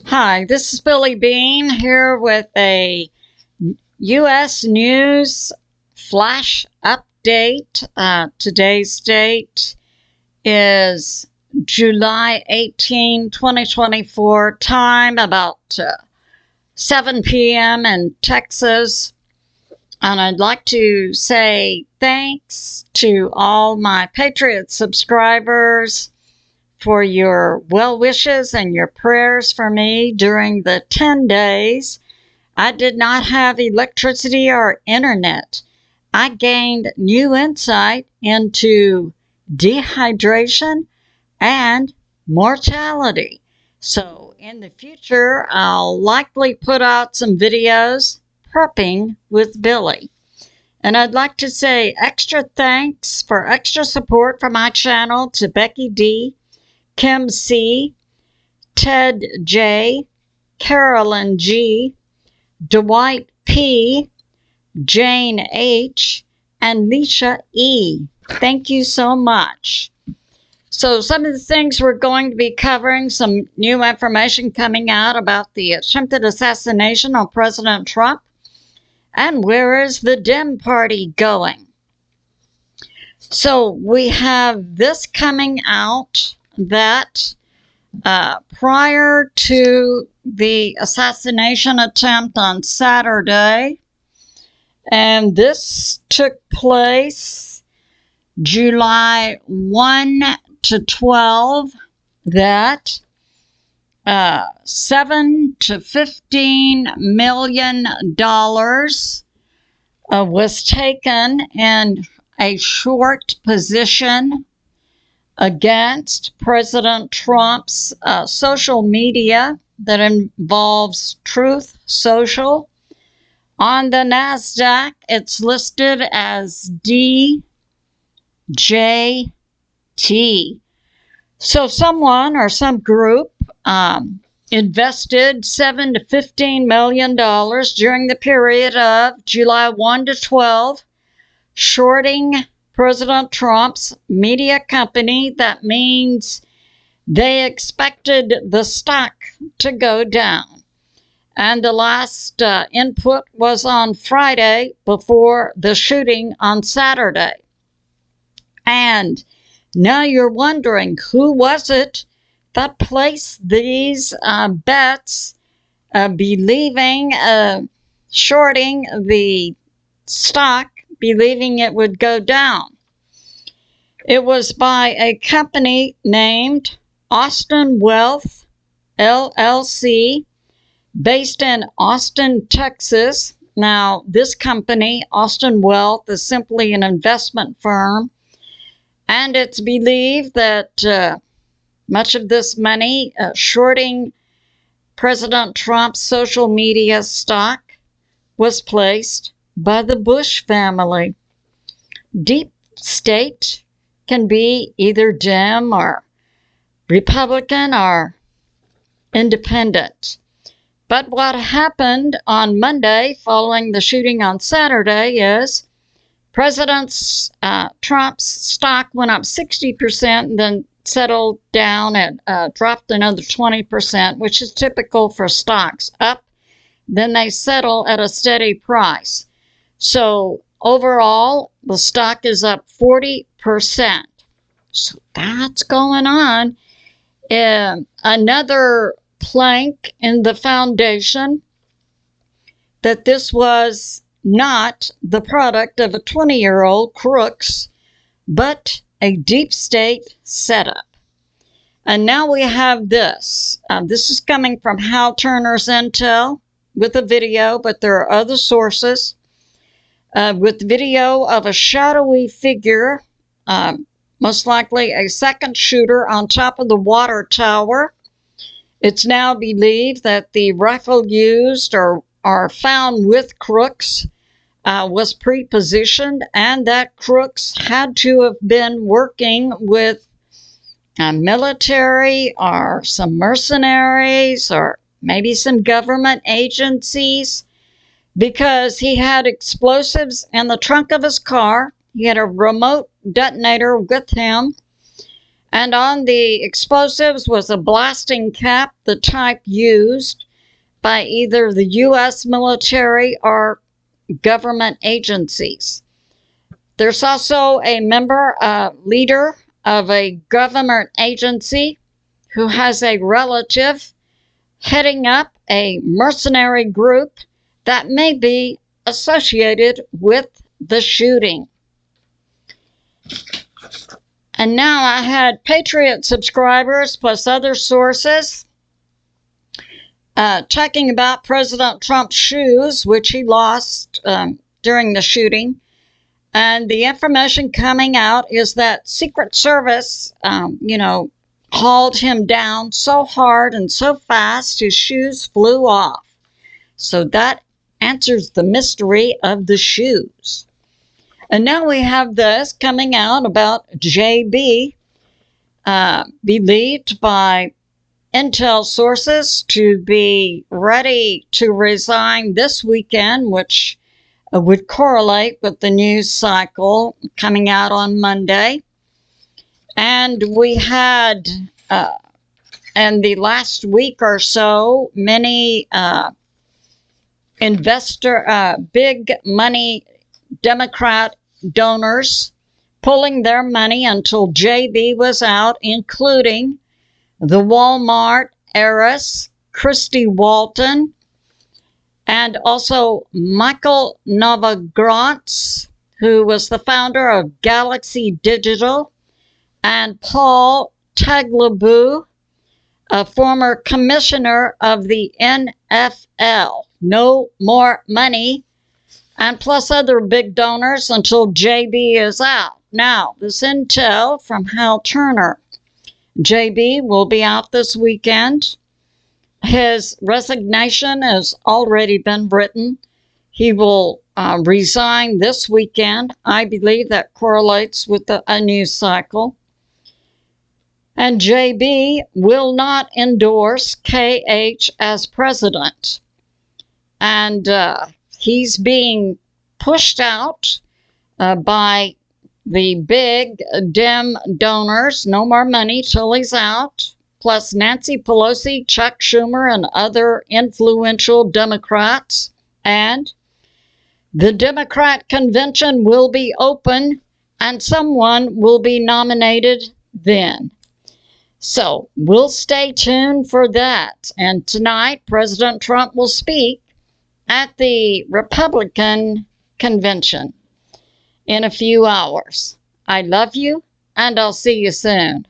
Hi, this is Billie Beene here with a U.S. News flash update. Today's date is July 18, 2024, time about 7 p.m. in Texas. And I'd like to say thanks to all my Patriot subscribers for your well wishes and your prayers for me during the 10 days I did not have electricity or internet. I gained new insight into dehydration and mortality. So in the future, I'll likely put out some videos prepping with Billie. And I'd like to say extra thanks for extra support for my channel to Becky D., Kim C., Ted J., Carolyn G., Dwight P., Jane H., and Leisha E. Thank you so much. So some of the things we're going to be covering, some new information coming out about the attempted assassination of President Trump, and where is the Dem Party going? So we have this coming out that prior to the assassination attempt on Saturday, and this took place July 1 to 12, that $7 to $15 million was taken in a short position against President Trump's social media that involves Truth Social. On the NASDAQ, it's listed as DJT. So someone or some group invested $7 to $15 million during the period of July 1 to 12, shorting President Trump's media company. That means they expected the stock to go down. And the last input was on Friday before the shooting on Saturday. And now you're wondering, who was it that placed these bets, believing, shorting the stock, believing it would go down? It was by a company named Austin Wealth, LLC, based in Austin, Texas. Now, this company, Austin Wealth, is simply an investment firm, and it's believed that much of this money shorting President Trump's social media stock was placed by the Bush family. Deep state can be either Dem or Republican or independent. But what happened on Monday following the shooting on Saturday is President Trump's stock went up 60% and then settled down and dropped another 20%, which is typical for stocks. Up, then they settle at a steady price. So overall, the stock is up 40%. So that's going on. Another plank in the foundation that this was not the product of a 20-year-old crooks, but a deep state setup. And now we have this. This is coming from Hal Turner's intel with a video, but there are other sources. With video of a shadowy figure, most likely a second shooter on top of the water tower. It's now believed that the rifle used or found with Crooks was pre-positioned, and that Crooks had to have been working with military or some mercenaries or maybe some government agencies, because he had explosives in the trunk of his car. He had a remote detonator with him, And on the explosives was a blasting cap, the type used by either the U.S. military or government agencies. There's also a leader of a government agency who has a relative heading up a mercenary group that may be associated with the shooting. And now I had Patriot subscribers plus other sources talking about President Trump's shoes, which he lost during the shooting. And the information coming out is that Secret Service, hauled him down so hard and so fast his shoes flew off. So that answers the mystery of the shoes. And now we have this coming out about JB, believed by intel sources to be ready to resign this weekend, which would correlate with the news cycle coming out on Monday. And we had, in the last week or so, many big money Democrat donors pulling their money until JB was out, including the Walmart heiress, Christy Walton, and also Michael Novogratz, who was the founder of Galaxy Digital, and Paul Tagliabue, a former commissioner of the NFL. No more money, and plus other big donors until JB is out. Now, this intel from Hal Turner. JB will be out this weekend. His resignation has already been written. He will resign this weekend. I believe that correlates with a news cycle. And JB will not endorse KH as president. And he's being pushed out by the big Dem donors. No more money till he's out. Plus Nancy Pelosi, Chuck Schumer, and other influential Democrats. And the Democrat convention will be open and someone will be nominated then. So we'll stay tuned for that. And tonight, President Trump will speak at the Republican convention in a few hours. I love you, and I'll see you soon.